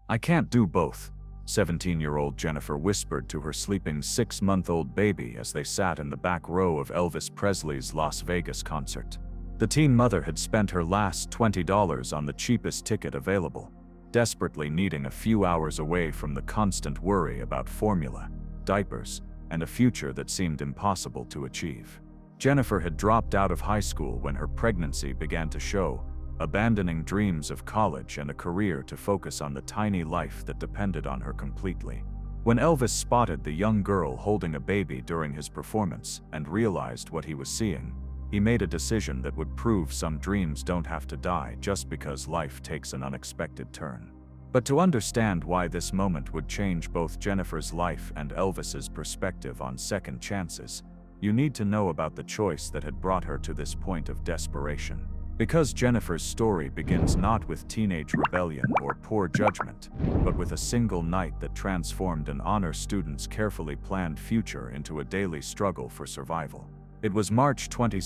"I can't do both," 17-year-old Jennifer whispered to her sleeping 6-month-old baby as they sat in the back row of Elvis Presley's Las Vegas concert. The teen mother had spent her last $20 on the cheapest ticket available, desperately needing a few hours away from the constant worry about formula, diapers, and a future that seemed impossible to achieve. Jennifer had dropped out of high school when her pregnancy began to show, abandoning dreams of college and a career to focus on the tiny life that depended on her completely. When Elvis spotted the young girl holding a baby during his performance and realized what he was seeing, he made a decision that would prove some dreams don't have to die just because life takes an unexpected turn. But to understand why this moment would change both Jennifer's life and Elvis's perspective on second chances, you need to know about the choice that had brought her to this point of desperation. Because Jennifer's story begins not with teenage rebellion or poor judgment, but with a single night that transformed an honor student's carefully planned future into a daily struggle for survival. It was March 22,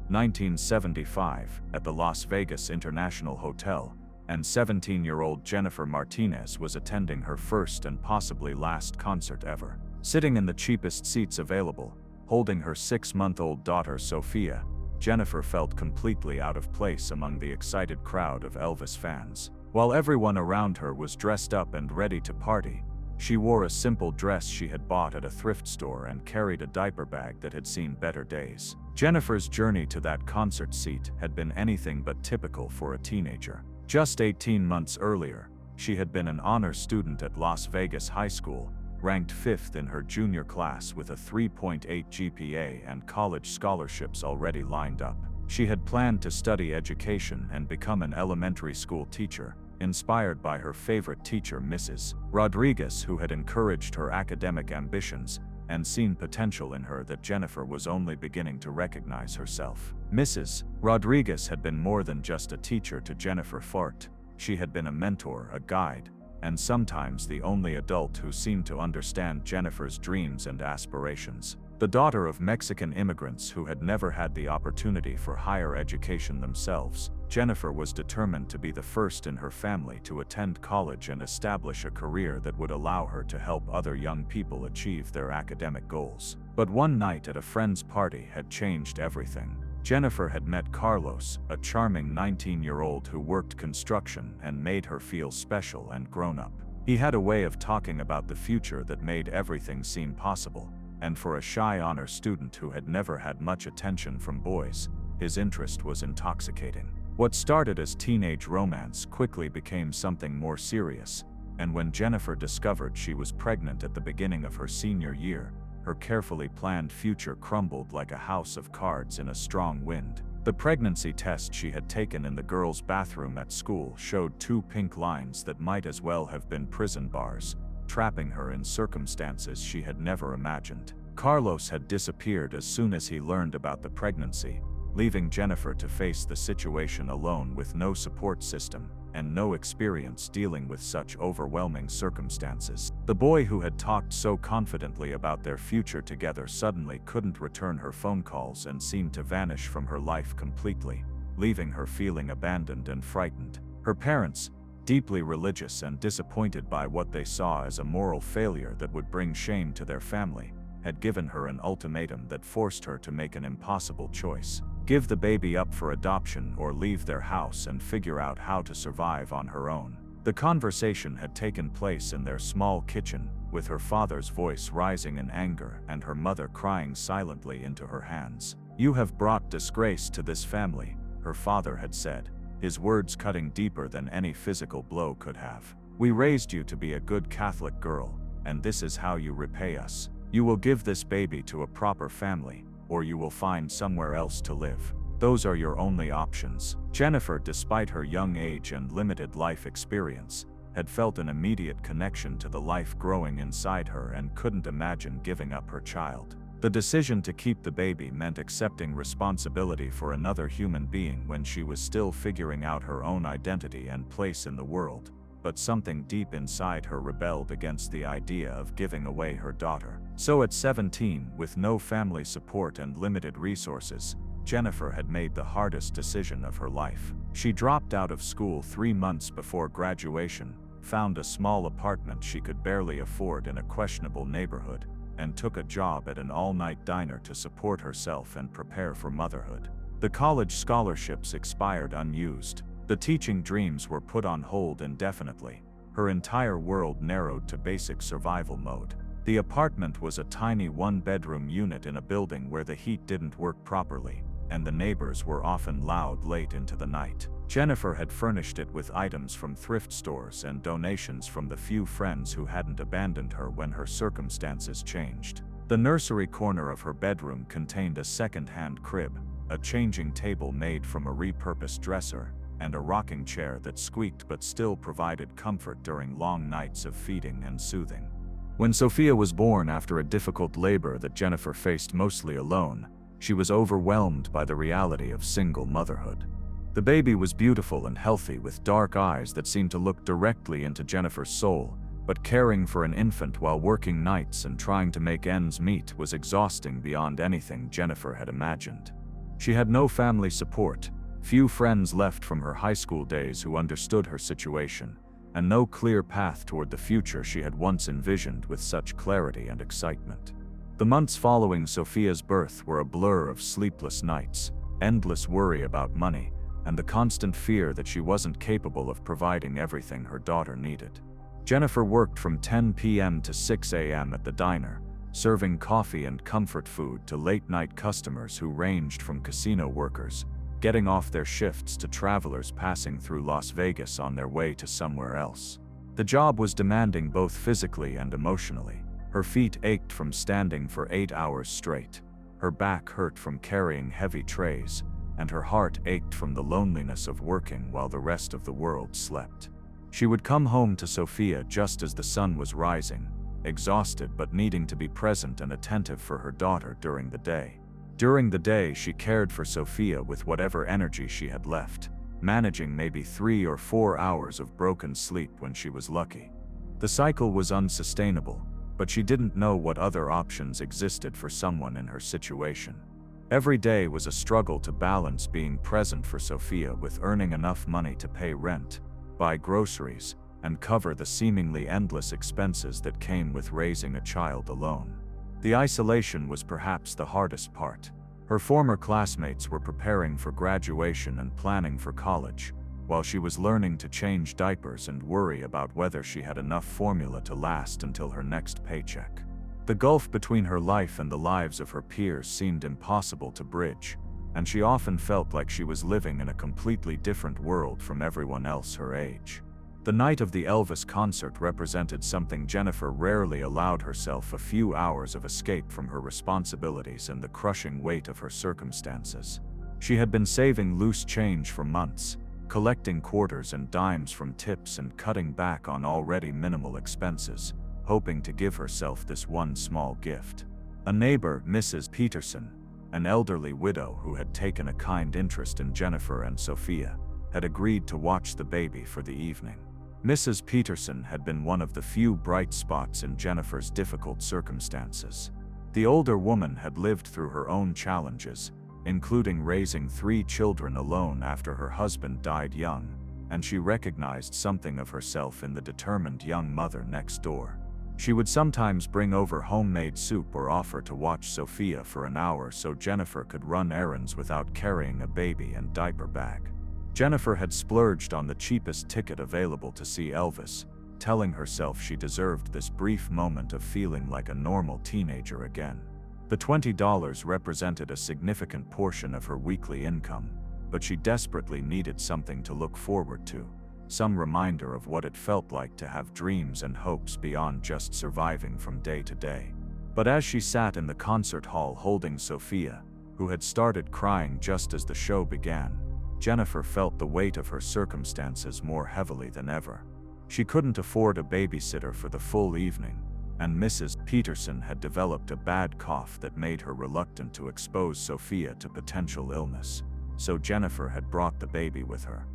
1975, at the Las Vegas International Hotel, and 17-year-old Jennifer Martinez was attending her first and possibly last concert ever. Sitting in the cheapest seats available, holding her 6-month-old daughter Sophia, Jennifer felt completely out of place among the excited crowd of Elvis fans. While everyone around her was dressed up and ready to party, she wore a simple dress she had bought at a thrift store and carried a diaper bag that had seen better days. Jennifer's journey to that concert seat had been anything but typical for a teenager. Just 18 months earlier, she had been an honor student at Las Vegas High School, ranked 5th in her junior class with a 3.8 GPA and college scholarships already lined up. She had planned to study education and become an elementary school teacher, inspired by her favorite teacher, Mrs. Rodriguez, who had encouraged her academic ambitions and seen potential in her that Jennifer was only beginning to recognize herself. Mrs. Rodriguez had been more than just a teacher to Jennifer Fort. She had been a mentor, a guide, and sometimes the only adult who seemed to understand Jennifer's dreams and aspirations. The daughter of Mexican immigrants who had never had the opportunity for higher education themselves, Jennifer was determined to be the first in her family to attend college and establish a career that would allow her to help other young people achieve their academic goals. But one night at a friend's party had changed everything. Jennifer had met Carlos, a charming 19-year-old who worked construction and made her feel special and grown-up. He had a way of talking about the future that made everything seem possible, and for a shy honor student who had never had much attention from boys, his interest was intoxicating. What started as teenage romance quickly became something more serious, and when Jennifer discovered she was pregnant at the beginning of her senior year, her carefully planned future crumbled like a house of cards in a strong wind. The pregnancy test she had taken in the girls' bathroom at school showed 2 pink lines that might as well have been prison bars, trapping her in circumstances she had never imagined. Carlos had disappeared as soon as he learned about the pregnancy, leaving Jennifer to face the situation alone with no support system and no experience dealing with such overwhelming circumstances. The boy who had talked so confidently about their future together suddenly couldn't return her phone calls and seemed to vanish from her life completely, leaving her feeling abandoned and frightened. Her parents, deeply religious and disappointed by what they saw as a moral failure that would bring shame to their family, had given her an ultimatum that forced her to make an impossible choice: give the baby up for adoption or leave their house and figure out how to survive on her own. The conversation had taken place in their small kitchen, with her father's voice rising in anger and her mother crying silently into her hands. "You have brought disgrace to this family," her father had said, his words cutting deeper than any physical blow could have. "We raised you to be a good Catholic girl, and this is how you repay us. You will give this baby to a proper family, or you will find somewhere else to live. Those are your only options." Jennifer, despite her young age and limited life experience, had felt an immediate connection to the life growing inside her and couldn't imagine giving up her child. The decision to keep the baby meant accepting responsibility for another human being when she was still figuring out her own identity and place in the world. But something deep inside her rebelled against the idea of giving away her daughter. So at 17, with no family support and limited resources, Jennifer had made the hardest decision of her life. She dropped out of school 3 months before graduation, found a small apartment she could barely afford in a questionable neighborhood, and took a job at an all-night diner to support herself and prepare for motherhood. The college scholarships expired unused. The teaching dreams were put on hold indefinitely. Her entire world narrowed to basic survival mode. The apartment was a tiny one-bedroom unit in a building where the heat didn't work properly, and the neighbors were often loud late into the night. Jennifer had furnished it with items from thrift stores and donations from the few friends who hadn't abandoned her when her circumstances changed. The nursery corner of her bedroom contained a second-hand crib, a changing table made from a repurposed dresser, and a rocking chair that squeaked but still provided comfort during long nights of feeding and soothing. When Sophia was born after a difficult labor that Jennifer faced mostly alone, she was overwhelmed by the reality of single motherhood. The baby was beautiful and healthy with dark eyes that seemed to look directly into Jennifer's soul, but caring for an infant while working nights and trying to make ends meet was exhausting beyond anything Jennifer had imagined. She had no family support, few friends left from her high school days who understood her situation, and no clear path toward the future she had once envisioned with such clarity and excitement. The months following Sophia's birth were a blur of sleepless nights, endless worry about money, and the constant fear that she wasn't capable of providing everything her daughter needed. Jennifer worked from 10 p.m. to 6 a.m. at the diner, serving coffee and comfort food to late-night customers who ranged from casino workers, getting off their shifts, to travelers passing through Las Vegas on their way to somewhere else. The job was demanding both physically and emotionally. Her feet ached from standing for 8 hours straight. Her back hurt from carrying heavy trays, and her heart ached from the loneliness of working while the rest of the world slept. She would come home to Sophia just as the sun was rising, exhausted but needing to be present and attentive for her daughter during the day. During the day, she cared for Sophia with whatever energy she had left, managing maybe 3 or 4 hours of broken sleep when she was lucky. The cycle was unsustainable, but she didn't know what other options existed for someone in her situation. Every day was a struggle to balance being present for Sophia with earning enough money to pay rent, buy groceries, and cover the seemingly endless expenses that came with raising a child alone. The isolation was perhaps the hardest part. Her former classmates were preparing for graduation and planning for college, while she was learning to change diapers and worry about whether she had enough formula to last until her next paycheck. The gulf between her life and the lives of her peers seemed impossible to bridge, and she often felt like she was living in a completely different world from everyone else her age. The night of the Elvis concert represented something Jennifer rarely allowed herself: a few hours of escape from her responsibilities and the crushing weight of her circumstances. She had been saving loose change for months, collecting quarters and dimes from tips and cutting back on already minimal expenses, hoping to give herself this one small gift. A neighbor, Mrs. Peterson, an elderly widow who had taken a kind interest in Jennifer and Sophia, had agreed to watch the baby for the evening. Mrs. Peterson had been one of the few bright spots in Jennifer's difficult circumstances. The older woman had lived through her own challenges, including raising 3 children alone after her husband died young, and she recognized something of herself in the determined young mother next door. She would sometimes bring over homemade soup or offer to watch Sophia for an hour so Jennifer could run errands without carrying a baby and diaper bag. Jennifer had splurged on the cheapest ticket available to see Elvis, telling herself she deserved this brief moment of feeling like a normal teenager again. The $20 represented a significant portion of her weekly income, but she desperately needed something to look forward to, some reminder of what it felt like to have dreams and hopes beyond just surviving from day to day. But as she sat in the concert hall holding Sophia, who had started crying just as the show began, Jennifer felt the weight of her circumstances more heavily than ever. She couldn't afford a babysitter for the full evening, and Mrs. Peterson had developed a bad cough that made her reluctant to expose Sophia to potential illness, so Jennifer had brought the baby with her,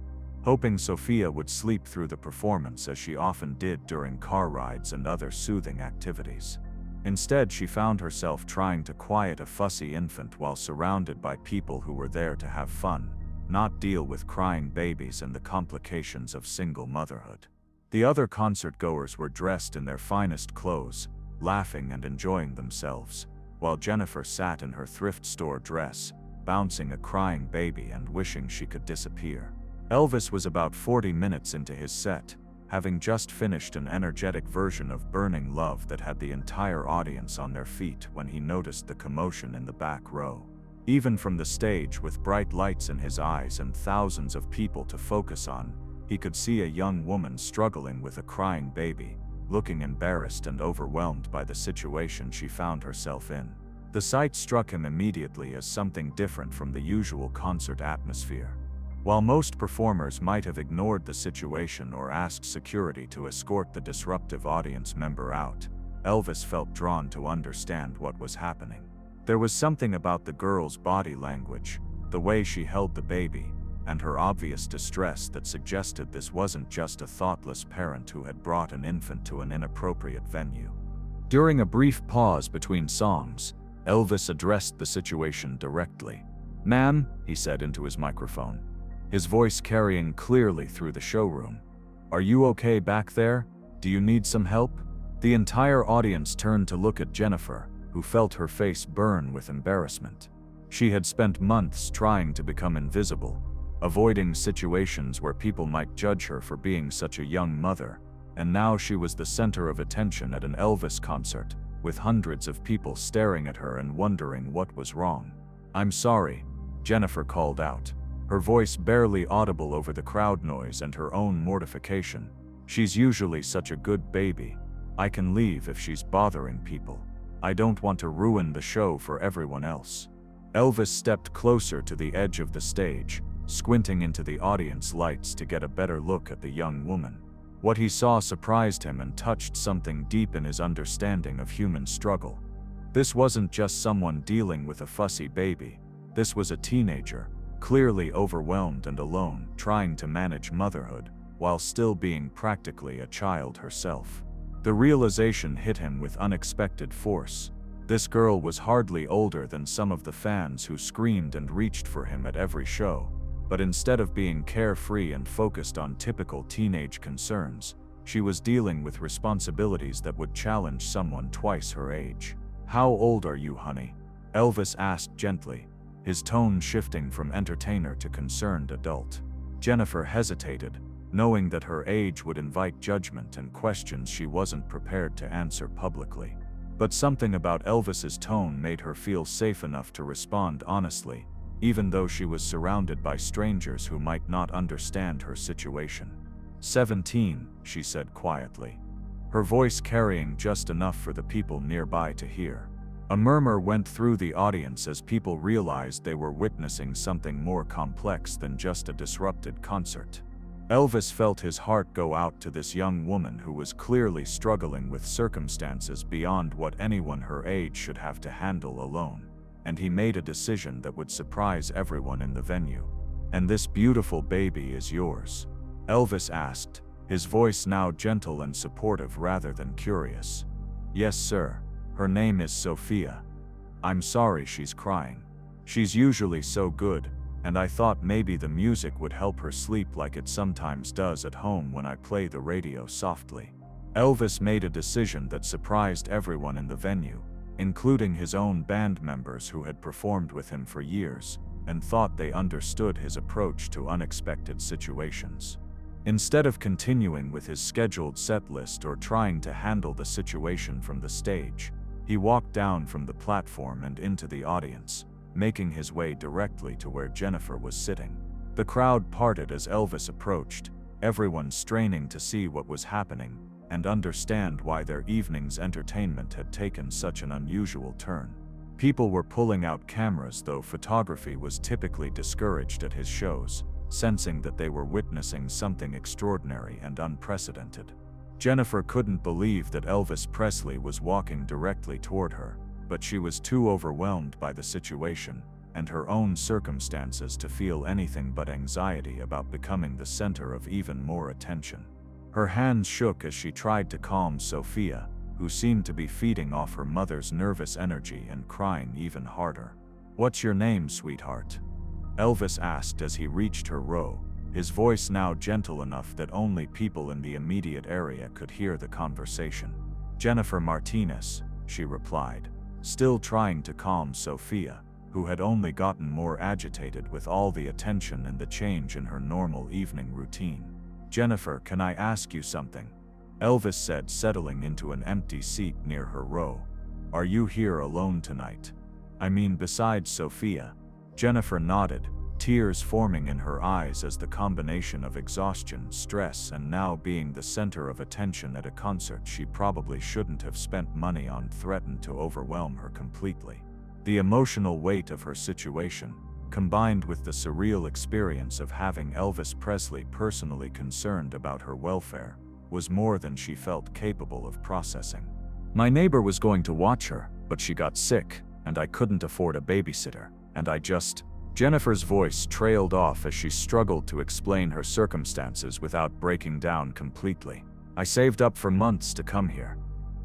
hoping Sophia would sleep through the performance as she often did during car rides and other soothing activities. Instead, she found herself trying to quiet a fussy infant while surrounded by people who were there to have fun, not deal with crying babies and the complications of single motherhood. The other concert-goers were dressed in their finest clothes, laughing and enjoying themselves, while Jennifer sat in her thrift store dress, bouncing a crying baby and wishing she could disappear. Elvis was about 40 minutes into his set, having just finished an energetic version of Burning Love that had the entire audience on their feet when he noticed the commotion in the back row. Even from the stage, with bright lights in his eyes and thousands of people to focus on, he could see a young woman struggling with a crying baby, looking embarrassed and overwhelmed by the situation she found herself in. The sight struck him immediately as something different from the usual concert atmosphere. While most performers might have ignored the situation or asked security to escort the disruptive audience member out, Elvis felt drawn to understand what was happening. There was something about the girl's body language, the way she held the baby, and her obvious distress that suggested this wasn't just a thoughtless parent who had brought an infant to an inappropriate venue. During a brief pause between songs, Elvis addressed the situation directly. "Ma'am," he said into his microphone, his voice carrying clearly through the showroom. "Are you okay back there? Do you need some help?" The entire audience turned to look at Jennifer, who felt her face burn with embarrassment. She had spent months trying to become invisible, avoiding situations where people might judge her for being such a young mother, and now she was the center of attention at an Elvis concert, with hundreds of people staring at her and wondering what was wrong. "I'm sorry," Jennifer called out, her voice barely audible over the crowd noise and her own mortification. "She's usually such a good baby. I can leave if she's bothering people. I don't want to ruin the show for everyone else." Elvis stepped closer to the edge of the stage, squinting into the audience lights to get a better look at the young woman. What he saw surprised him and touched something deep in his understanding of human struggle. This wasn't just someone dealing with a fussy baby. This was a teenager, clearly overwhelmed and alone, trying to manage motherhood, while still being practically a child herself. The realization hit him with unexpected force. This girl was hardly older than some of the fans who screamed and reached for him at every show. But instead of being carefree and focused on typical teenage concerns, she was dealing with responsibilities that would challenge someone twice her age. "How old are you, honey?" Elvis asked gently, his tone shifting from entertainer to concerned adult. Jennifer hesitated, knowing that her age would invite judgment and questions she wasn't prepared to answer publicly. But something about Elvis's tone made her feel safe enough to respond honestly, even though she was surrounded by strangers who might not understand her situation. 17, she said quietly, her voice carrying just enough for the people nearby to hear. A murmur went through the audience as people realized they were witnessing something more complex than just a disrupted concert. Elvis felt his heart go out to this young woman who was clearly struggling with circumstances beyond what anyone her age should have to handle alone. And he made a decision that would surprise everyone in the venue. "And this beautiful baby is yours?" Elvis asked, his voice now gentle and supportive rather than curious. "Yes, sir. Her name is Sophia. I'm sorry she's crying. She's usually so good, and I thought maybe the music would help her sleep like it sometimes does at home when I play the radio softly." Elvis made a decision that surprised everyone in the venue, including his own band members who had performed with him for years, and thought they understood his approach to unexpected situations. Instead of continuing with his scheduled set list or trying to handle the situation from the stage, he walked down from the platform and into the audience, making his way directly to where Jennifer was sitting. The crowd parted as Elvis approached, everyone straining to see what was happening and understand why their evening's entertainment had taken such an unusual turn. People were pulling out cameras, though photography was typically discouraged at his shows, sensing that they were witnessing something extraordinary and unprecedented. Jennifer couldn't believe that Elvis Presley was walking directly toward her, but she was too overwhelmed by the situation and her own circumstances to feel anything but anxiety about becoming the center of even more attention. Her hands shook as she tried to calm Sophia, who seemed to be feeding off her mother's nervous energy and crying even harder. "What's your name, sweetheart?" Elvis asked as he reached her row, his voice now gentle enough that only people in the immediate area could hear the conversation. "Jennifer Martinez," she replied, still trying to calm Sophia, who had only gotten more agitated with all the attention and the change in her normal evening routine. "Jennifer, can I ask you something?" Elvis said, settling into an empty seat near her row. "Are you here alone tonight? I mean, besides Sophia?" Jennifer nodded, tears forming in her eyes as the combination of exhaustion, stress, and now being the center of attention at a concert she probably shouldn't have spent money on threatened to overwhelm her completely. The emotional weight of her situation, combined with the surreal experience of having Elvis Presley personally concerned about her welfare, was more than she felt capable of processing. "My neighbor was going to watch her, but she got sick, and I couldn't afford a babysitter, and I just..." Jennifer's voice trailed off as she struggled to explain her circumstances without breaking down completely. "I saved up for months to come here.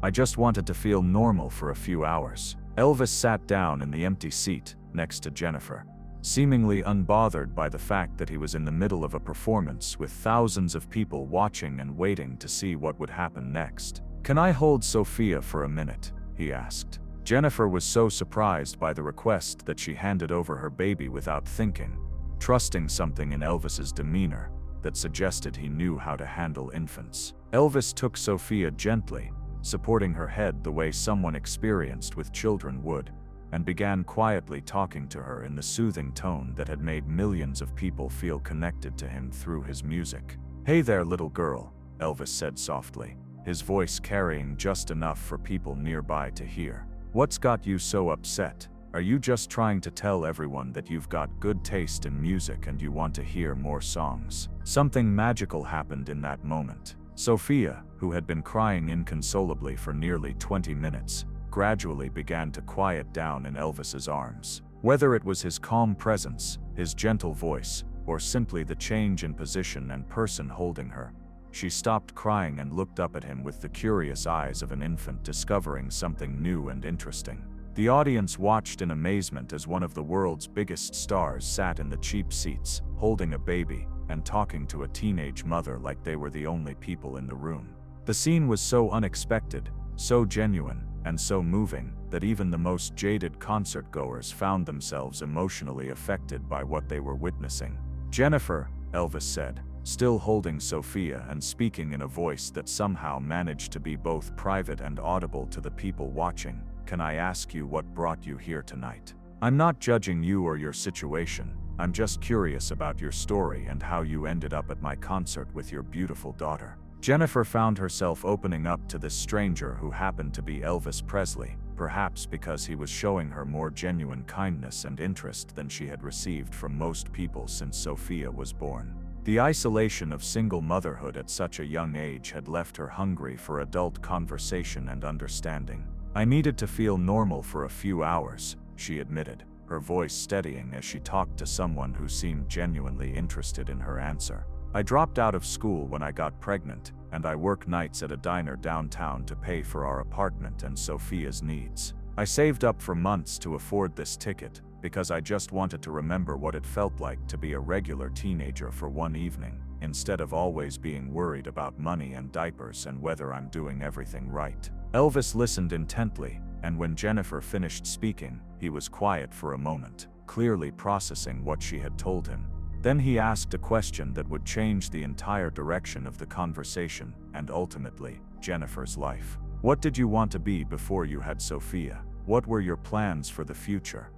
I just wanted to feel normal for a few hours." Elvis sat down in the empty seat next to Jennifer, seemingly unbothered by the fact that he was in the middle of a performance with thousands of people watching and waiting to see what would happen next. "Can I hold Sophia for a minute?" he asked. Jennifer was so surprised by the request that she handed over her baby without thinking, trusting something in Elvis's demeanor that suggested he knew how to handle infants. Elvis took Sophia gently, supporting her head the way someone experienced with children would, and began quietly talking to her in the soothing tone that had made millions of people feel connected to him through his music. "Hey there, little girl," Elvis said softly, his voice carrying just enough for people nearby to hear. "What's got you so upset? Are you just trying to tell everyone that you've got good taste in music and you want to hear more songs?" Something magical happened in that moment. Sophia, who had been crying inconsolably for nearly 20 minutes, gradually began to quiet down in Elvis's arms. Whether it was his calm presence, his gentle voice, or simply the change in position and person holding her, she stopped crying and looked up at him with the curious eyes of an infant discovering something new and interesting. The audience watched in amazement as one of the world's biggest stars sat in the cheap seats, holding a baby, and talking to a teenage mother like they were the only people in the room. The scene was so unexpected, so genuine, and so moving, that even the most jaded concert-goers found themselves emotionally affected by what they were witnessing. "Jennifer," Elvis said, still holding Sophia and speaking in a voice that somehow managed to be both private and audible to the people watching, "can I ask you what brought you here tonight? I'm not judging you or your situation. I'm just curious about your story and how you ended up at my concert with your beautiful daughter." Jennifer found herself opening up to this stranger who happened to be Elvis Presley, perhaps because he was showing her more genuine kindness and interest than she had received from most people since Sophia was born. The isolation of single motherhood at such a young age had left her hungry for adult conversation and understanding. "I needed to feel normal for a few hours," she admitted, her voice steadying as she talked to someone who seemed genuinely interested in her answer. "I dropped out of school when I got pregnant, and I work nights at a diner downtown to pay for our apartment and Sophia's needs. I saved up for months to afford this ticket, because I just wanted to remember what it felt like to be a regular teenager for one evening, instead of always being worried about money and diapers and whether I'm doing everything right." Elvis listened intently, and when Jennifer finished speaking, he was quiet for a moment, clearly processing what she had told him. Then he asked a question that would change the entire direction of the conversation and ultimately, Jennifer's life. "What did you want to be before you had Sophia? What were your plans for the future?"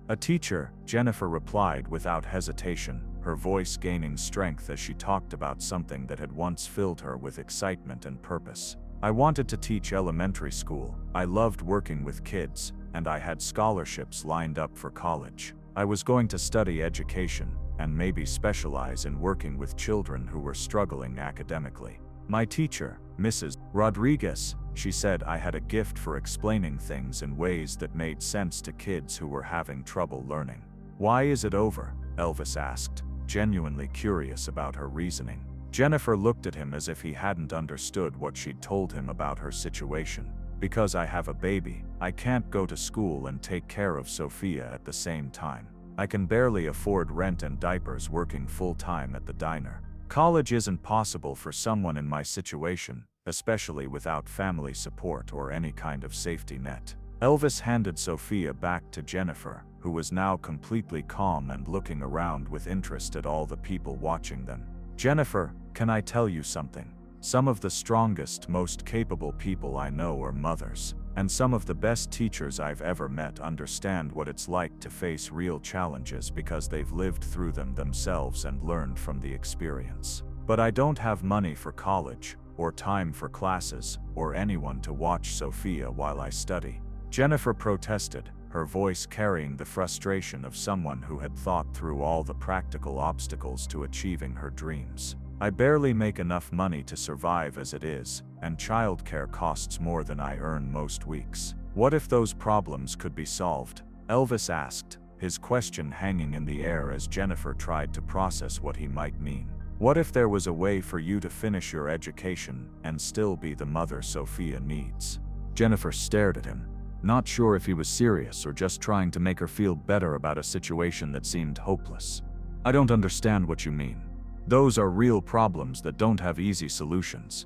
"A teacher," Jennifer replied without hesitation, her voice gaining strength as she talked about something that had once filled her with excitement and purpose. "I wanted to teach elementary school. I loved working with kids, and I had scholarships lined up for college. I was going to study education, and maybe specialize in working with children who were struggling academically. My teacher, Mrs. Rodriguez, she said I had a gift for explaining things in ways that made sense to kids who were having trouble learning." "Why is it over?" Elvis asked, genuinely curious about her reasoning. Jennifer looked at him as if he hadn't understood what she'd told him about her situation. "Because I have a baby. I can't go to school and take care of Sophia at the same time. I can barely afford rent and diapers working full-time at the diner. College isn't possible for someone in my situation, especially without family support or any kind of safety net." Elvis handed Sophia back to Jennifer, who was now completely calm and looking around with interest at all the people watching them. "Jennifer, can I tell you something? Some of the strongest, most capable people I know are mothers, and some of the best teachers I've ever met understand what it's like to face real challenges because they've lived through them themselves and learned from the experience. But I don't have money for college, or time for classes, or anyone to watch Sophia while I study." Jennifer protested, her voice carrying the frustration of someone who had thought through all the practical obstacles to achieving her dreams. "I barely make enough money to survive as it is, and childcare costs more than I earn most weeks. What if those problems could be solved?" Elvis asked, his question hanging in the air as Jennifer tried to process what he might mean. "What if there was a way for you to finish your education and still be the mother Sophia needs?" Jennifer stared at him, not sure if he was serious or just trying to make her feel better about a situation that seemed hopeless. "I don't understand what you mean. Those are real problems that don't have easy solutions."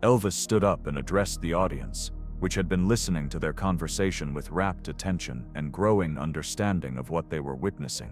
Elvis stood up and addressed the audience, which had been listening to their conversation with rapt attention and growing understanding of what they were witnessing.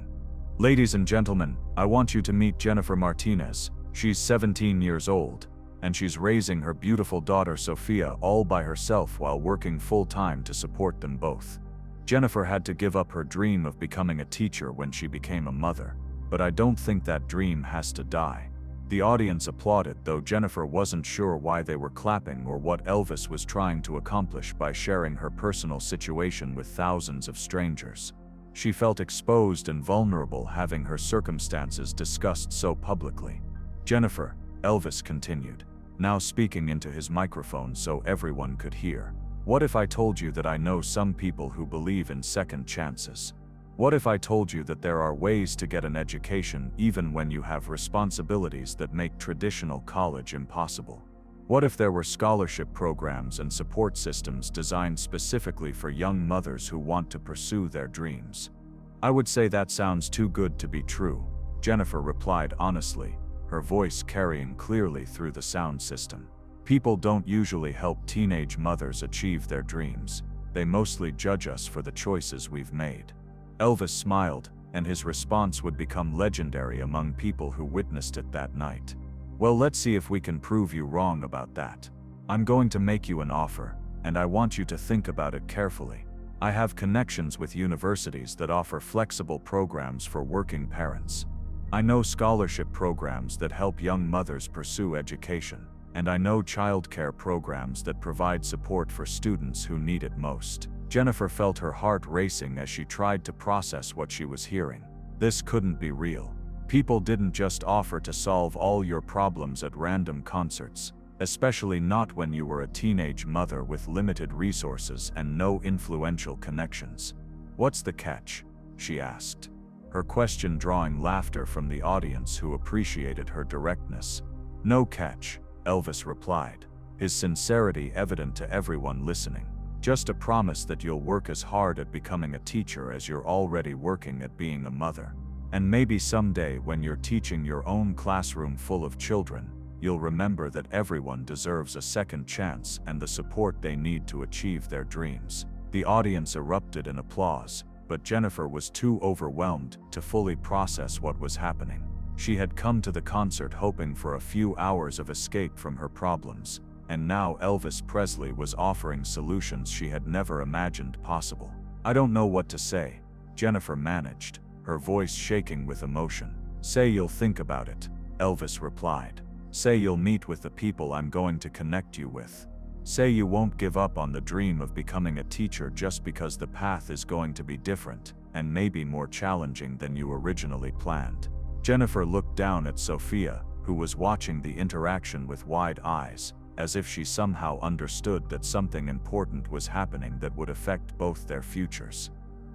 "Ladies and gentlemen, I want you to meet Jennifer Martinez. She's 17 years old, and she's raising her beautiful daughter Sophia all by herself while working full-time to support them both. Jennifer had to give up her dream of becoming a teacher when she became a mother, but I don't think that dream has to die." The audience applauded, though Jennifer wasn't sure why they were clapping or what Elvis was trying to accomplish by sharing her personal situation with thousands of strangers. She felt exposed and vulnerable having her circumstances discussed so publicly. "Jennifer," Elvis continued, now speaking into his microphone so everyone could hear, "what if I told you that I know some people who believe in second chances? What if I told you that there are ways to get an education even when you have responsibilities that make traditional college impossible? What if there were scholarship programs and support systems designed specifically for young mothers who want to pursue their dreams?" "I would say that sounds too good to be true," Jennifer replied honestly, her voice carrying clearly through the sound system. "People don't usually help teenage mothers achieve their dreams. They mostly judge us for the choices we've made." Elvis smiled, and his response would become legendary among people who witnessed it that night. "Well, let's see if we can prove you wrong about that. I'm going to make you an offer, and I want you to think about it carefully. I have connections with universities that offer flexible programs for working parents. I know scholarship programs that help young mothers pursue education, and I know childcare programs that provide support for students who need it most." Jennifer felt her heart racing as she tried to process what she was hearing. This couldn't be real. People didn't just offer to solve all your problems at random concerts, especially not when you were a teenage mother with limited resources and no influential connections. "What's the catch?" she asked, her question drawing laughter from the audience who appreciated her directness. "No catch," Elvis replied, his sincerity evident to everyone listening. "Just a promise that you'll work as hard at becoming a teacher as you're already working at being a mother. And maybe someday when you're teaching your own classroom full of children, you'll remember that everyone deserves a second chance and the support they need to achieve their dreams." The audience erupted in applause, but Jennifer was too overwhelmed to fully process what was happening. She had come to the concert hoping for a few hours of escape from her problems, and now Elvis Presley was offering solutions she had never imagined possible. "I don't know what to say," Jennifer managed, her voice shaking with emotion. "Say you'll think about it," Elvis replied. "Say you'll meet with the people I'm going to connect you with. Say you won't give up on the dream of becoming a teacher just because the path is going to be different and maybe more challenging than you originally planned." Jennifer looked down at Sophia, who was watching the interaction with wide eyes, as if she somehow understood that something important was happening that would affect both their futures.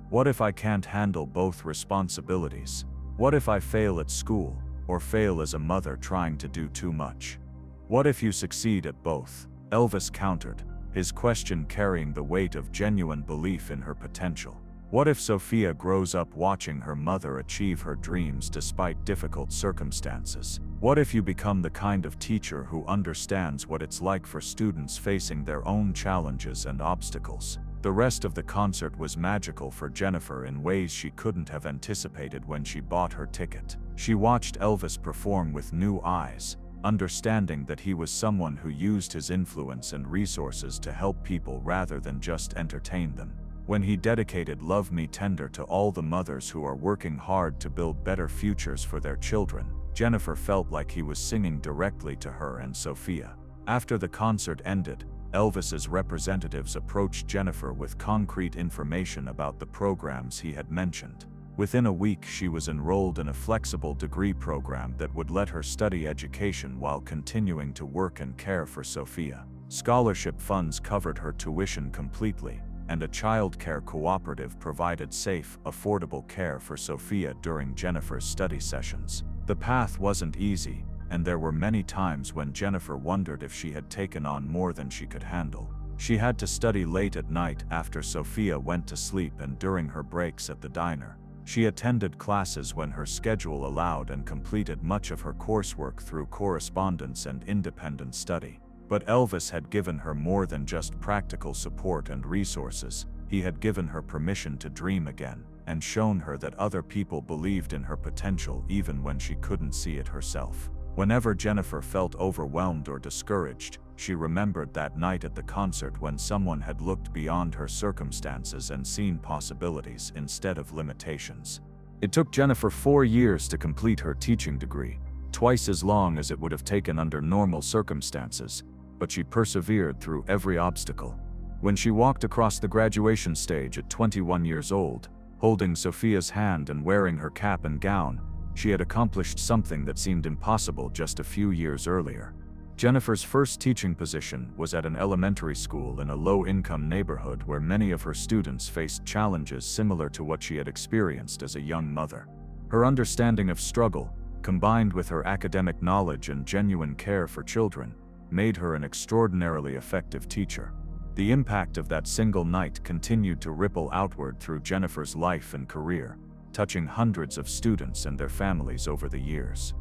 "What if I can't handle both responsibilities? What if I fail at school, or fail as a mother trying to do too much? What if you succeed at both?" Elvis countered, his question carrying the weight of genuine belief in her potential. What if Sophia grows up watching her mother achieve her dreams despite difficult circumstances? What if you become the kind of teacher who understands what it's like for students facing their own challenges and obstacles? The rest of the concert was magical for Jennifer in ways she couldn't have anticipated when she bought her ticket. She watched Elvis perform with new eyes, understanding that he was someone who used his influence and resources to help people rather than just entertain them. When he dedicated Love Me Tender to all the mothers who are working hard to build better futures for their children, Jennifer felt like he was singing directly to her and Sophia. After the concert ended, Elvis's representatives approached Jennifer with concrete information about the programs he had mentioned. Within a week, she was enrolled in a flexible degree program that would let her study education while continuing to work and care for Sophia. Scholarship funds covered her tuition completely, and a child care cooperative provided safe, affordable care for Sophia during Jennifer's study sessions. The path wasn't easy, and there were many times when Jennifer wondered if she had taken on more than she could handle. She had to study late at night after Sophia went to sleep and during her breaks at the diner. She attended classes when her schedule allowed and completed much of her coursework through correspondence and independent study. But Elvis had given her more than just practical support and resources. He had given her permission to dream again, and shown her that other people believed in her potential even when she couldn't see it herself. Whenever Jennifer felt overwhelmed or discouraged, she remembered that night at the concert when someone had looked beyond her circumstances and seen possibilities instead of limitations. It took Jennifer 4 years to complete her teaching degree, twice as long as it would have taken under normal circumstances, but she persevered through every obstacle. When she walked across the graduation stage at 21 years old, holding Sophia's hand and wearing her cap and gown, she had accomplished something that seemed impossible just a few years earlier. Jennifer's first teaching position was at an elementary school in a low-income neighborhood where many of her students faced challenges similar to what she had experienced as a young mother. Her understanding of struggle, combined with her academic knowledge and genuine care for children, made her an extraordinarily effective teacher. The impact of that single night continued to ripple outward through Jennifer's life and career, touching hundreds of students and their families over the years.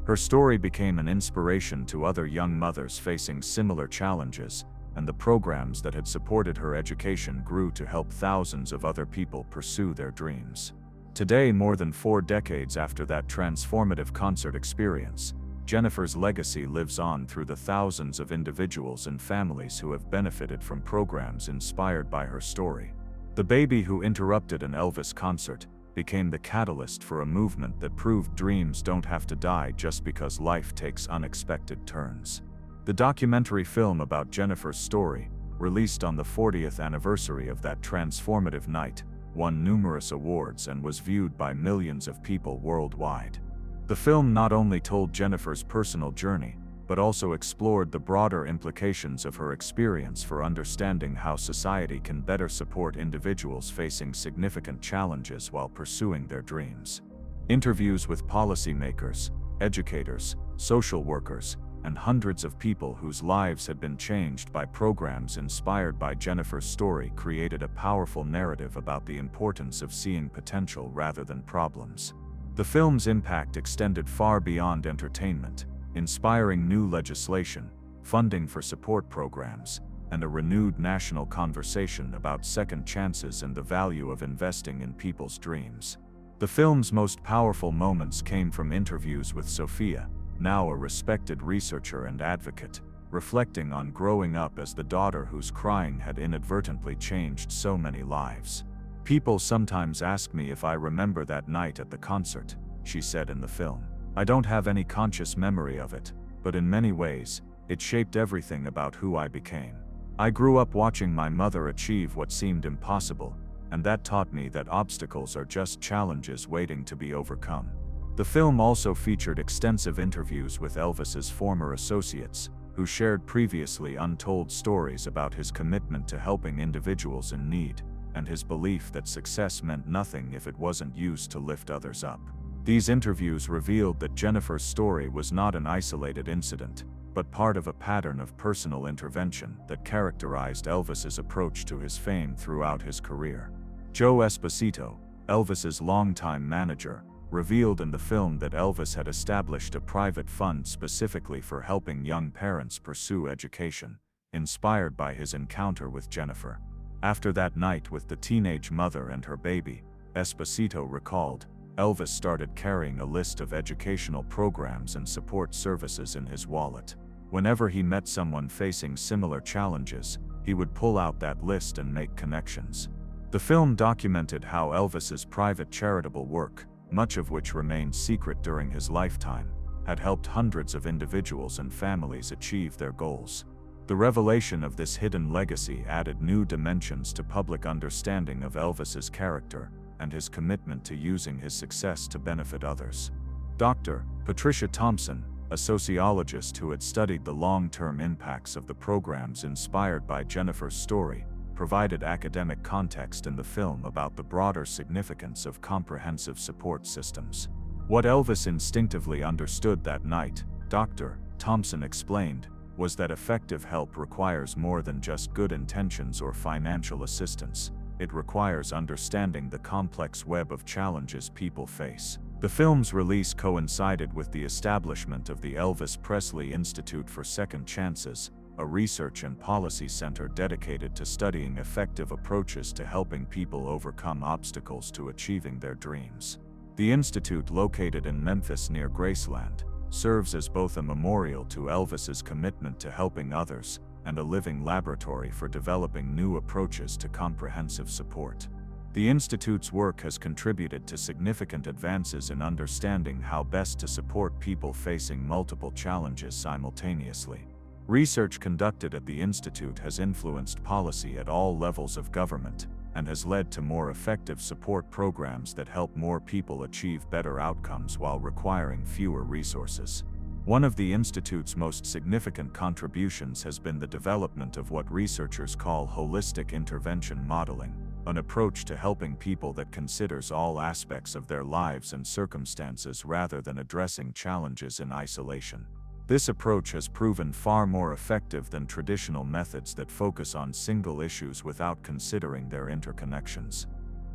Her story became an inspiration to other young mothers facing similar challenges, and the programs that had supported her education grew to help thousands of other people pursue their dreams. Today, more than 4 decades after that transformative concert experience, Jennifer's legacy lives on through the thousands of individuals and families who have benefited from programs inspired by her story. The baby who interrupted an Elvis concert became the catalyst for a movement that proved dreams don't have to die just because life takes unexpected turns. The documentary film about Jennifer's story, released on the 40th anniversary of that transformative night, won numerous awards and was viewed by millions of people worldwide. The film not only told Jennifer's personal journey, but also explored the broader implications of her experience for understanding how society can better support individuals facing significant challenges while pursuing their dreams. Interviews with policymakers, educators, social workers, and hundreds of people whose lives had been changed by programs inspired by Jennifer's story created a powerful narrative about the importance of seeing potential rather than problems. The film's impact extended far beyond entertainment, inspiring new legislation, funding for support programs, and a renewed national conversation about second chances and the value of investing in people's dreams. The film's most powerful moments came from interviews with Sophia, now a respected researcher and advocate, reflecting on growing up as the daughter whose crying had inadvertently changed so many lives. "People sometimes ask me if I remember that night at the concert," she said in the film. "I don't have any conscious memory of it, but in many ways, it shaped everything about who I became. I grew up watching my mother achieve what seemed impossible, and that taught me that obstacles are just challenges waiting to be overcome." The film also featured extensive interviews with Elvis's former associates, who shared previously untold stories about his commitment to helping individuals in need, and his belief that success meant nothing if it wasn't used to lift others up. These interviews revealed that Jennifer's story was not an isolated incident, but part of a pattern of personal intervention that characterized Elvis's approach to his fame throughout his career. Joe Esposito, Elvis's longtime manager, revealed in the film that Elvis had established a private fund specifically for helping young parents pursue education, inspired by his encounter with Jennifer. After that night with the teenage mother and her baby, Esposito recalled, Elvis started carrying a list of educational programs and support services in his wallet. Whenever he met someone facing similar challenges, he would pull out that list and make connections. The film documented how Elvis's private charitable work, much of which remained secret during his lifetime, had helped hundreds of individuals and families achieve their goals. The revelation of this hidden legacy added new dimensions to public understanding of Elvis's character and his commitment to using his success to benefit others. Dr. Patricia Thompson, a sociologist who had studied the long-term impacts of the programs inspired by Jennifer's story, provided academic context in the film about the broader significance of comprehensive support systems. What Elvis instinctively understood that night, Dr. Thompson explained, was that effective help requires more than just good intentions or financial assistance. It requires understanding the complex web of challenges people face. The film's release coincided with the establishment of the Elvis Presley Institute for Second Chances, a research and policy center dedicated to studying effective approaches to helping people overcome obstacles to achieving their dreams. The institute, located in Memphis near Graceland, serves as both a memorial to Elvis's commitment to helping others and a living laboratory for developing new approaches to comprehensive support. The Institute's work has contributed to significant advances in understanding how best to support people facing multiple challenges simultaneously. Research conducted at the Institute has influenced policy at all levels of government and has led to more effective support programs that help more people achieve better outcomes while requiring fewer resources. One of the Institute's most significant contributions has been the development of what researchers call holistic intervention modeling, an approach to helping people that considers all aspects of their lives and circumstances rather than addressing challenges in isolation. This approach has proven far more effective than traditional methods that focus on single issues without considering their interconnections.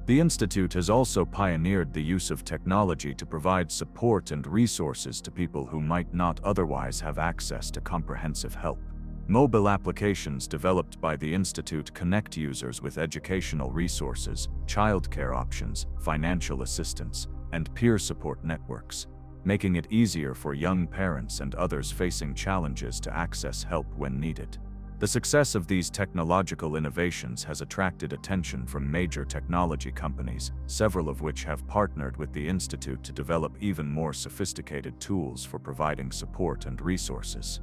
The Institute has also pioneered the use of technology to provide support and resources to people who might not otherwise have access to comprehensive help. Mobile applications developed by the Institute connect users with educational resources, childcare options, financial assistance, and peer support networks, making it easier for young parents and others facing challenges to access help when needed. The success of these technological innovations has attracted attention from major technology companies, several of which have partnered with the Institute to develop even more sophisticated tools for providing support and resources.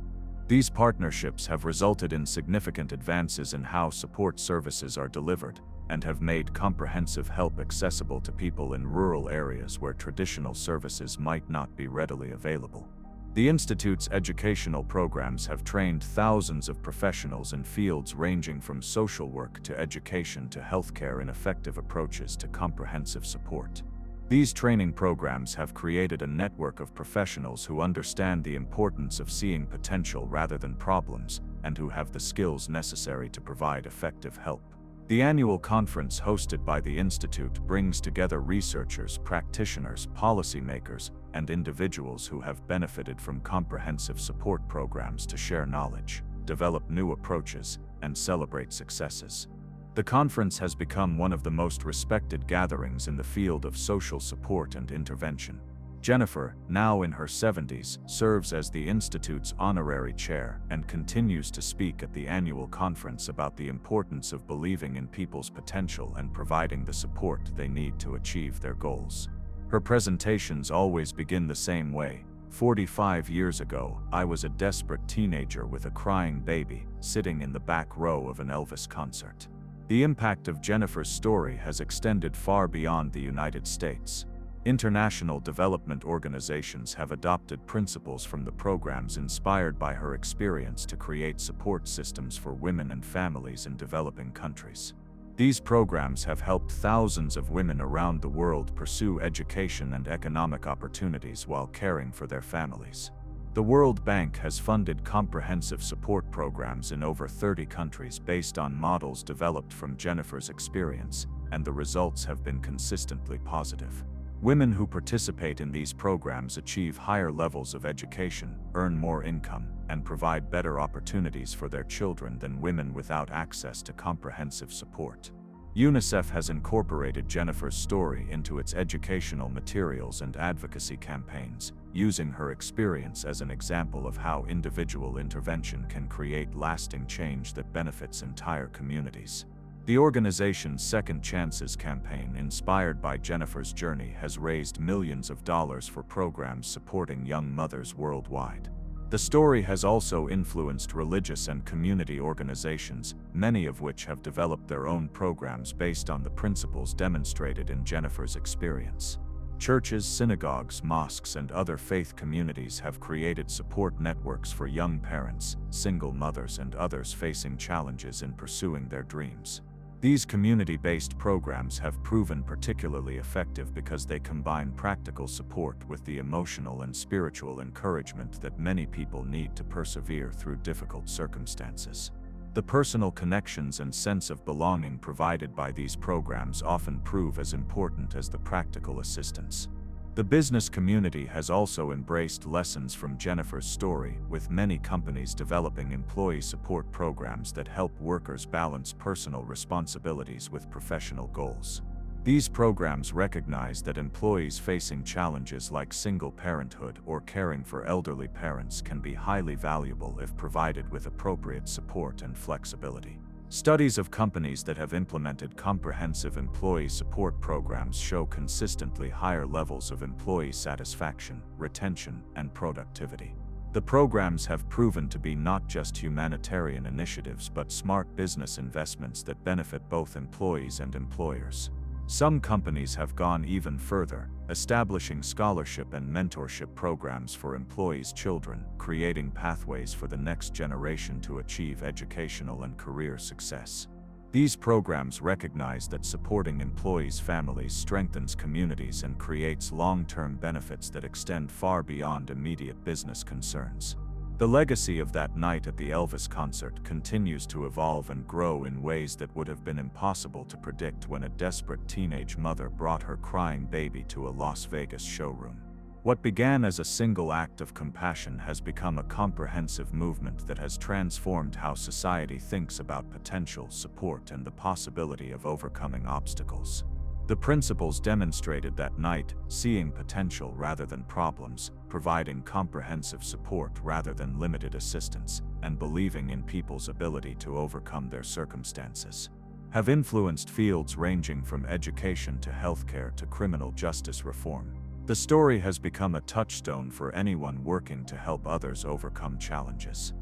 These partnerships have resulted in significant advances in how support services are delivered, and have made comprehensive help accessible to people in rural areas where traditional services might not be readily available. The Institute's educational programs have trained thousands of professionals in fields ranging from social work to education to healthcare in effective approaches to comprehensive support. These training programs have created a network of professionals who understand the importance of seeing potential rather than problems, and who have the skills necessary to provide effective help. The annual conference hosted by the Institute brings together researchers, practitioners, policymakers, and individuals who have benefited from comprehensive support programs to share knowledge, develop new approaches, and celebrate successes. The conference has become one of the most respected gatherings in the field of social support and intervention. Jennifer, now in her 70s, serves as the Institute's honorary chair and continues to speak at the annual conference about the importance of believing in people's potential and providing the support they need to achieve their goals. Her presentations always begin the same way. 45 years ago, I was a desperate teenager with a crying baby, sitting in the back row of an Elvis concert. The impact of Jennifer's story has extended far beyond the United States. International development organizations have adopted principles from the programs inspired by her experience to create support systems for women and families in developing countries. These programs have helped thousands of women around the world pursue education and economic opportunities while caring for their families. The World Bank has funded comprehensive support programs in over 30 countries based on models developed from Jennifer's experience, and the results have been consistently positive. Women who participate in these programs achieve higher levels of education, earn more income, and provide better opportunities for their children than women without access to comprehensive support. UNICEF has incorporated Jennifer's story into its educational materials and advocacy campaigns, using her experience as an example of how individual intervention can create lasting change that benefits entire communities. The organization's Second Chances campaign, inspired by Jennifer's journey, has raised millions of dollars for programs supporting young mothers worldwide. The story has also influenced religious and community organizations, many of which have developed their own programs based on the principles demonstrated in Jennifer's experience. Churches, synagogues, mosques, and other faith communities have created support networks for young parents, single mothers, and others facing challenges in pursuing their dreams. These community-based programs have proven particularly effective because they combine practical support with the emotional and spiritual encouragement that many people need to persevere through difficult circumstances. The personal connections and sense of belonging provided by these programs often prove as important as the practical assistance. The business community has also embraced lessons from Jennifer's story, with many companies developing employee support programs that help workers balance personal responsibilities with professional goals. These programs recognize that employees facing challenges like single parenthood or caring for elderly parents can be highly valuable if provided with appropriate support and flexibility. Studies of companies that have implemented comprehensive employee support programs show consistently higher levels of employee satisfaction, retention, and productivity. The programs have proven to be not just humanitarian initiatives but smart business investments that benefit both employees and employers. Some companies have gone even further, establishing scholarship and mentorship programs for employees' children, creating pathways for the next generation to achieve educational and career success. These programs recognize that supporting employees' families strengthens communities and creates long-term benefits that extend far beyond immediate business concerns. The legacy of that night at the Elvis concert continues to evolve and grow in ways that would have been impossible to predict when a desperate teenage mother brought her crying baby to a Las Vegas showroom. What began as a single act of compassion has become a comprehensive movement that has transformed how society thinks about potential, support, and the possibility of overcoming obstacles. The principles demonstrated that night, seeing potential rather than problems, providing comprehensive support rather than limited assistance, and believing in people's ability to overcome their circumstances, have influenced fields ranging from education to healthcare to criminal justice reform. The story has become a touchstone for anyone working to help others overcome challenges.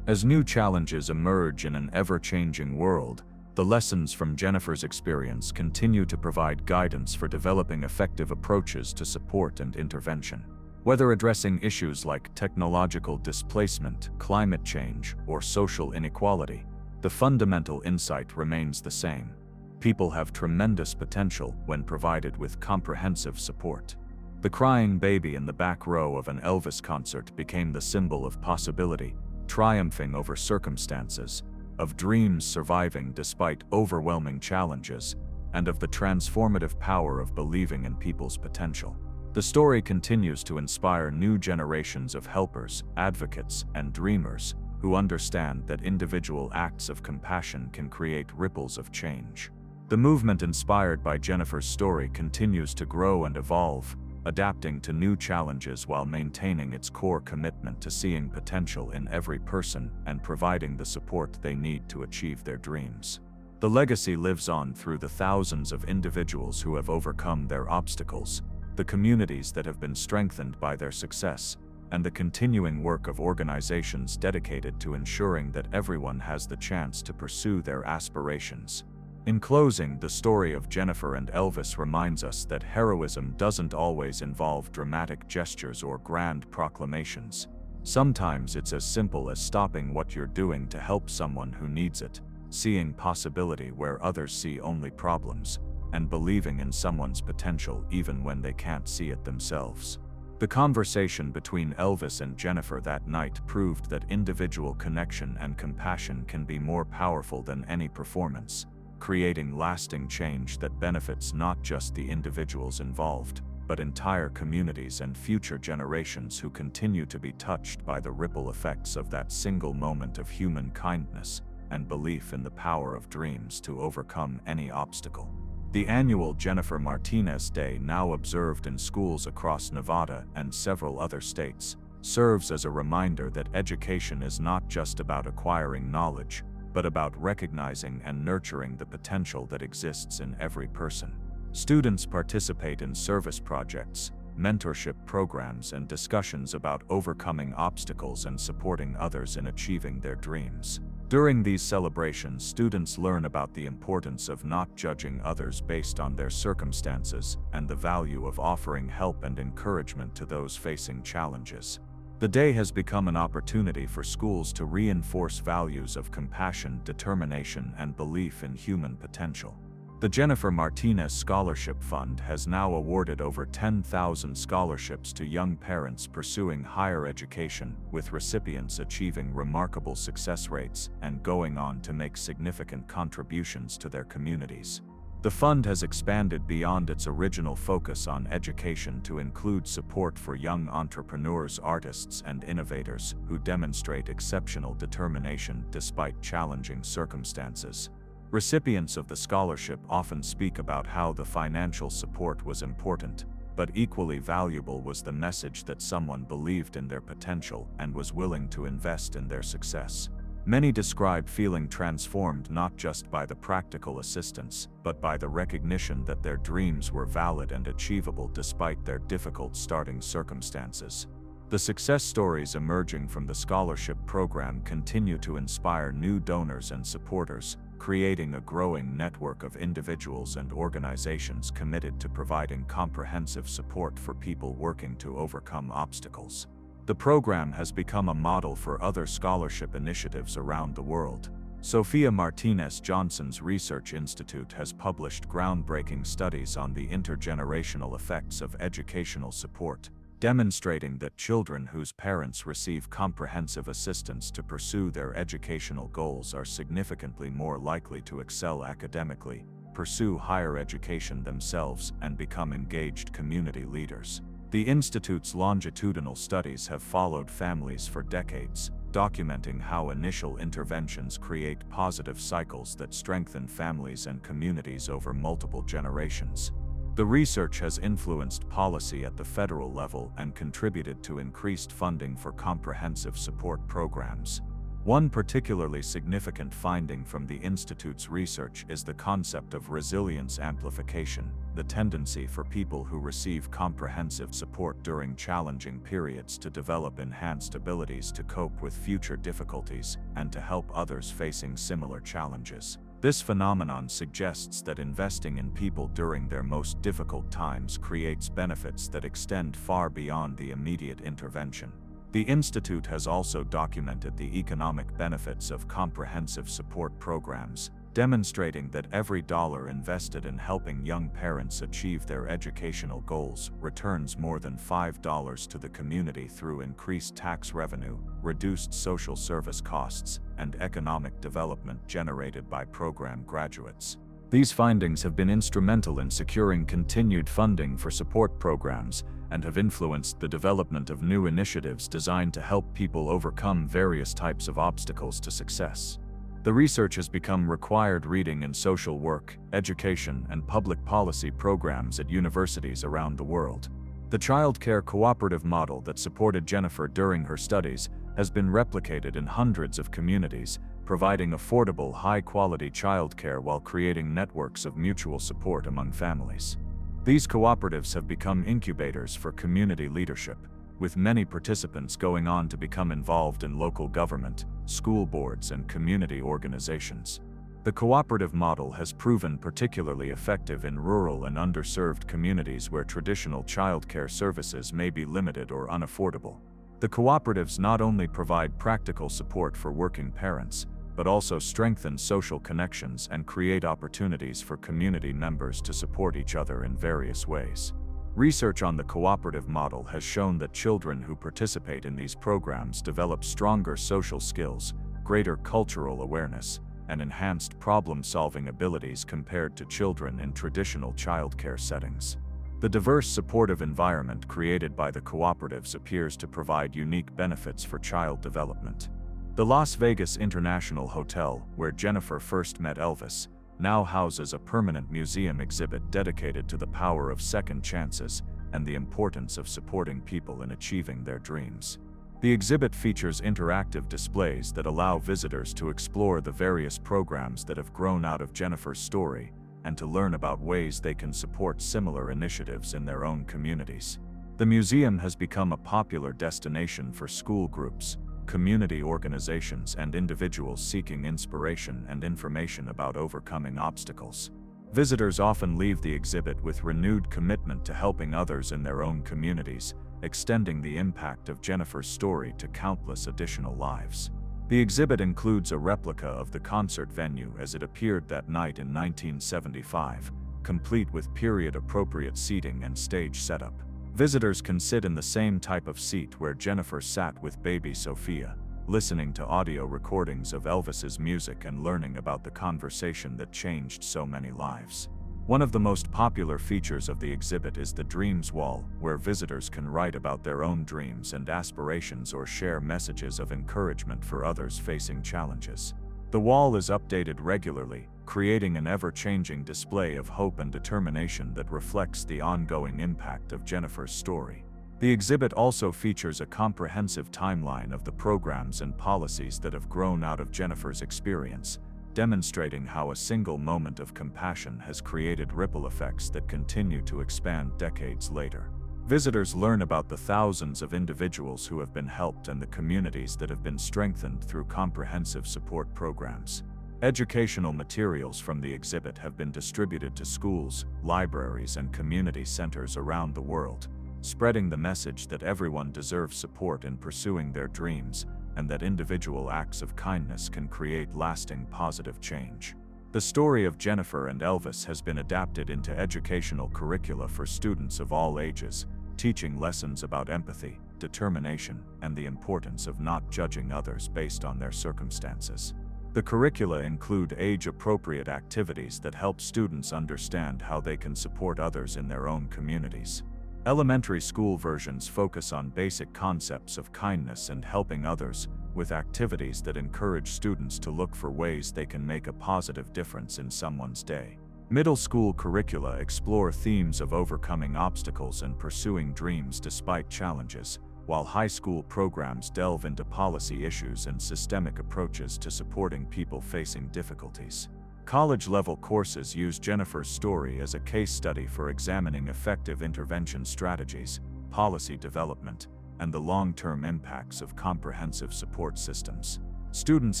As new challenges emerge in an ever-changing world, the lessons from Jennifer's experience continue to provide guidance for developing effective approaches to support and intervention. Whether addressing issues like technological displacement, climate change, or social inequality, the fundamental insight remains the same. People have tremendous potential when provided with comprehensive support. The crying baby in the back row of an Elvis concert became the symbol of possibility, triumphing over circumstances, of dreams surviving despite overwhelming challenges, and of the transformative power of believing in people's potential. The story continues to inspire new generations of helpers, advocates, and dreamers who understand that individual acts of compassion can create ripples of change. The movement inspired by Jennifer's story continues to grow and evolve, adapting to new challenges while maintaining its core commitment to seeing potential in every person and providing the support they need to achieve their dreams. The legacy lives on through the thousands of individuals who have overcome their obstacles, the communities that have been strengthened by their success, and the continuing work of organizations dedicated to ensuring that everyone has the chance to pursue their aspirations. In closing, the story of Jennifer and Elvis reminds us that heroism doesn't always involve dramatic gestures or grand proclamations. Sometimes it's as simple as stopping what you're doing to help someone who needs it, seeing possibility where others see only problems, and believing in someone's potential even when they can't see it themselves. The conversation between Elvis and Jennifer that night proved that individual connection and compassion can be more powerful than any performance, creating lasting change that benefits not just the individuals involved, but entire communities and future generations who continue to be touched by the ripple effects of that single moment of human kindness and belief in the power of dreams to overcome any obstacle. The annual Jennifer Martinez Day, now observed in schools across Nevada and several other states, serves as a reminder that education is not just about acquiring knowledge, but about recognizing and nurturing the potential that exists in every person. Students participate in service projects, mentorship programs, and discussions about overcoming obstacles and supporting others in achieving their dreams. During these celebrations, students learn about the importance of not judging others based on their circumstances and the value of offering help and encouragement to those facing challenges. The day has become an opportunity for schools to reinforce values of compassion, determination, and belief in human potential. The Jennifer Martinez Scholarship Fund has now awarded over 10,000 scholarships to young parents pursuing higher education, with recipients achieving remarkable success rates and going on to make significant contributions to their communities. The fund has expanded beyond its original focus on education to include support for young entrepreneurs, artists, and innovators who demonstrate exceptional determination despite challenging circumstances. Recipients of the scholarship often speak about how the financial support was important, but equally valuable was the message that someone believed in their potential and was willing to invest in their success. Many describe feeling transformed not just by the practical assistance, but by the recognition that their dreams were valid and achievable despite their difficult starting circumstances. The success stories emerging from the scholarship program continue to inspire new donors and supporters, creating a growing network of individuals and organizations committed to providing comprehensive support for people working to overcome obstacles. The program has become a model for other scholarship initiatives around the world. Sophia Martinez Johnson's Research Institute has published groundbreaking studies on the intergenerational effects of educational support, demonstrating that children whose parents receive comprehensive assistance to pursue their educational goals are significantly more likely to excel academically, pursue higher education themselves, and become engaged community leaders. The Institute's longitudinal studies have followed families for decades, documenting how initial interventions create positive cycles that strengthen families and communities over multiple generations. The research has influenced policy at the federal level and contributed to increased funding for comprehensive support programs. One particularly significant finding from the Institute's research is the concept of resilience amplification, the tendency for people who receive comprehensive support during challenging periods to develop enhanced abilities to cope with future difficulties and to help others facing similar challenges. This phenomenon suggests that investing in people during their most difficult times creates benefits that extend far beyond the immediate intervention. The Institute has also documented the economic benefits of comprehensive support programs, demonstrating that every dollar invested in helping young parents achieve their educational goals returns more than $5 to the community through increased tax revenue, reduced social service costs, and economic development generated by program graduates. These findings have been instrumental in securing continued funding for support programs and have influenced the development of new initiatives designed to help people overcome various types of obstacles to success. The research has become required reading in social work, education, and public policy programs at universities around the world. The child care cooperative model that supported Jennifer during her studies has been replicated in hundreds of communities, providing affordable, high-quality childcare while creating networks of mutual support among families. These cooperatives have become incubators for community leadership, with many participants going on to become involved in local government, school boards, and community organizations. The cooperative model has proven particularly effective in rural and underserved communities where traditional childcare services may be limited or unaffordable. The cooperatives not only provide practical support for working parents, but also strengthen social connections and create opportunities for community members to support each other in various ways. Research on the cooperative model has shown that children who participate in these programs develop stronger social skills, greater cultural awareness, and enhanced problem-solving abilities compared to children in traditional childcare settings. The diverse supportive environment created by the cooperatives appears to provide unique benefits for child development. The Las Vegas International Hotel, where Jennifer first met Elvis, now houses a permanent museum exhibit dedicated to the power of second chances and the importance of supporting people in achieving their dreams. The exhibit features interactive displays that allow visitors to explore the various programs that have grown out of Jennifer's story and to learn about ways they can support similar initiatives in their own communities. The museum has become a popular destination for school groups, community organizations, and individuals seeking inspiration and information about overcoming obstacles. Visitors often leave the exhibit with renewed commitment to helping others in their own communities, extending the impact of Jennifer's story to countless additional lives. The exhibit includes a replica of the concert venue as it appeared that night in 1975, complete with period-appropriate seating and stage setup. Visitors can sit in the same type of seat where Jennifer sat with baby Sophia, listening to audio recordings of Elvis's music and learning about the conversation that changed so many lives. One of the most popular features of the exhibit is the Dreams Wall, where visitors can write about their own dreams and aspirations or share messages of encouragement for others facing challenges. The wall is updated regularly, creating an ever-changing display of hope and determination that reflects the ongoing impact of Jennifer's story. The exhibit also features a comprehensive timeline of the programs and policies that have grown out of Jennifer's experience, demonstrating how a single moment of compassion has created ripple effects that continue to expand decades later. Visitors learn about the thousands of individuals who have been helped and the communities that have been strengthened through comprehensive support programs. Educational materials from the exhibit have been distributed to schools, libraries, and community centers around the world, spreading the message that everyone deserves support in pursuing their dreams, and that individual acts of kindness can create lasting positive change. The story of Jennifer and Elvis has been adapted into educational curricula for students of all ages, teaching lessons about empathy, determination, and the importance of not judging others based on their circumstances. The curricula include age-appropriate activities that help students understand how they can support others in their own communities. Elementary school versions focus on basic concepts of kindness and helping others, with activities that encourage students to look for ways they can make a positive difference in someone's day. Middle school curricula explore themes of overcoming obstacles and pursuing dreams despite challenges, while high school programs delve into policy issues and systemic approaches to supporting people facing difficulties. College-level courses use Jennifer's story as a case study for examining effective intervention strategies, policy development, and the long-term impacts of comprehensive support systems. Students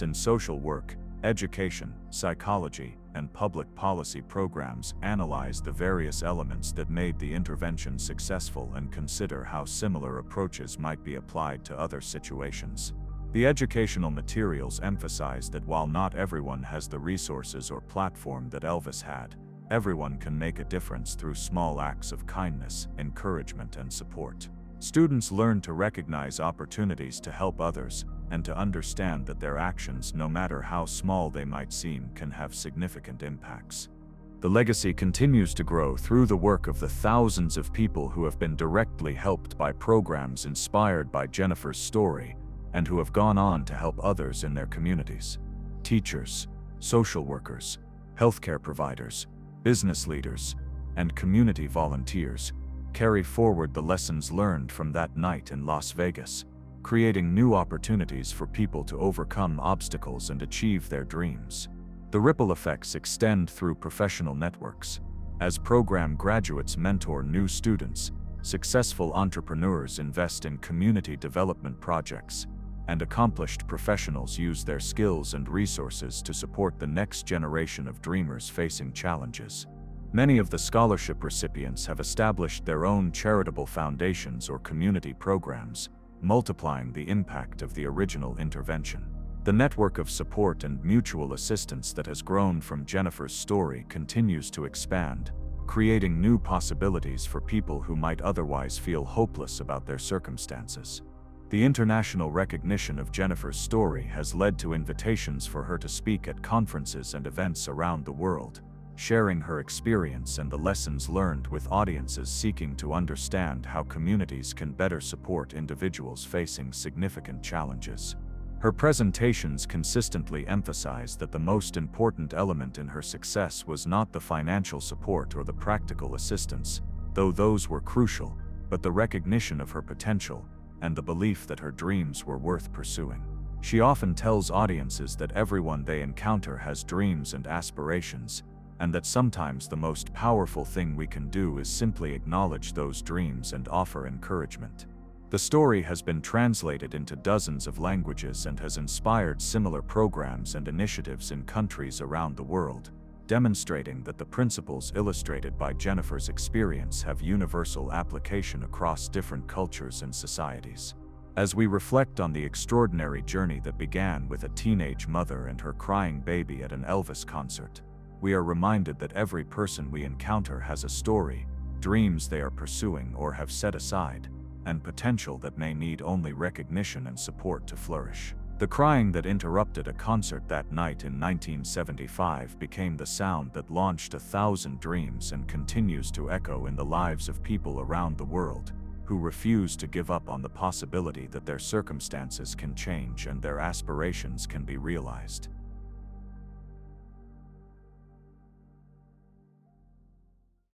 in social work, education, psychology, and public policy programs analyze the various elements that made the intervention successful and consider how similar approaches might be applied to other situations. The educational materials emphasize that while not everyone has the resources or platform that Elvis had, everyone can make a difference through small acts of kindness, encouragement, and support. Students learn to recognize opportunities to help others, and to understand that their actions, no matter how small they might seem, can have significant impacts. The legacy continues to grow through the work of the thousands of people who have been directly helped by programs inspired by Jennifer's story, and who have gone on to help others in their communities. Teachers, social workers, healthcare providers, business leaders, and community volunteers carry forward the lessons learned from that night in Las Vegas, creating new opportunities for people to overcome obstacles and achieve their dreams. The ripple effects extend through professional networks. As program graduates mentor new students, successful entrepreneurs invest in community development projects, and accomplished professionals use their skills and resources to support the next generation of dreamers facing challenges. Many of the scholarship recipients have established their own charitable foundations or community programs, multiplying the impact of the original intervention. The network of support and mutual assistance that has grown from Jennifer's story continues to expand, creating new possibilities for people who might otherwise feel hopeless about their circumstances. The international recognition of Jennifer's story has led to invitations for her to speak at conferences and events around the world, sharing her experience and the lessons learned with audiences seeking to understand how communities can better support individuals facing significant challenges. Her presentations consistently emphasize that the most important element in her success was not the financial support or the practical assistance, though those were crucial, but the recognition of her potential and the belief that her dreams were worth pursuing. She often tells audiences that everyone they encounter has dreams and aspirations, and that sometimes the most powerful thing we can do is simply acknowledge those dreams and offer encouragement. The story has been translated into dozens of languages and has inspired similar programs and initiatives in countries around the world, demonstrating that the principles illustrated by Jennifer's experience have universal application across different cultures and societies. As we reflect on the extraordinary journey that began with a teenage mother and her crying baby at an Elvis concert, we are reminded that every person we encounter has a story, dreams they are pursuing or have set aside, and potential that may need only recognition and support to flourish. The crying that interrupted a concert that night in 1975 became the sound that launched 1,000 dreams and continues to echo in the lives of people around the world who refuse to give up on the possibility that their circumstances can change and their aspirations can be realized.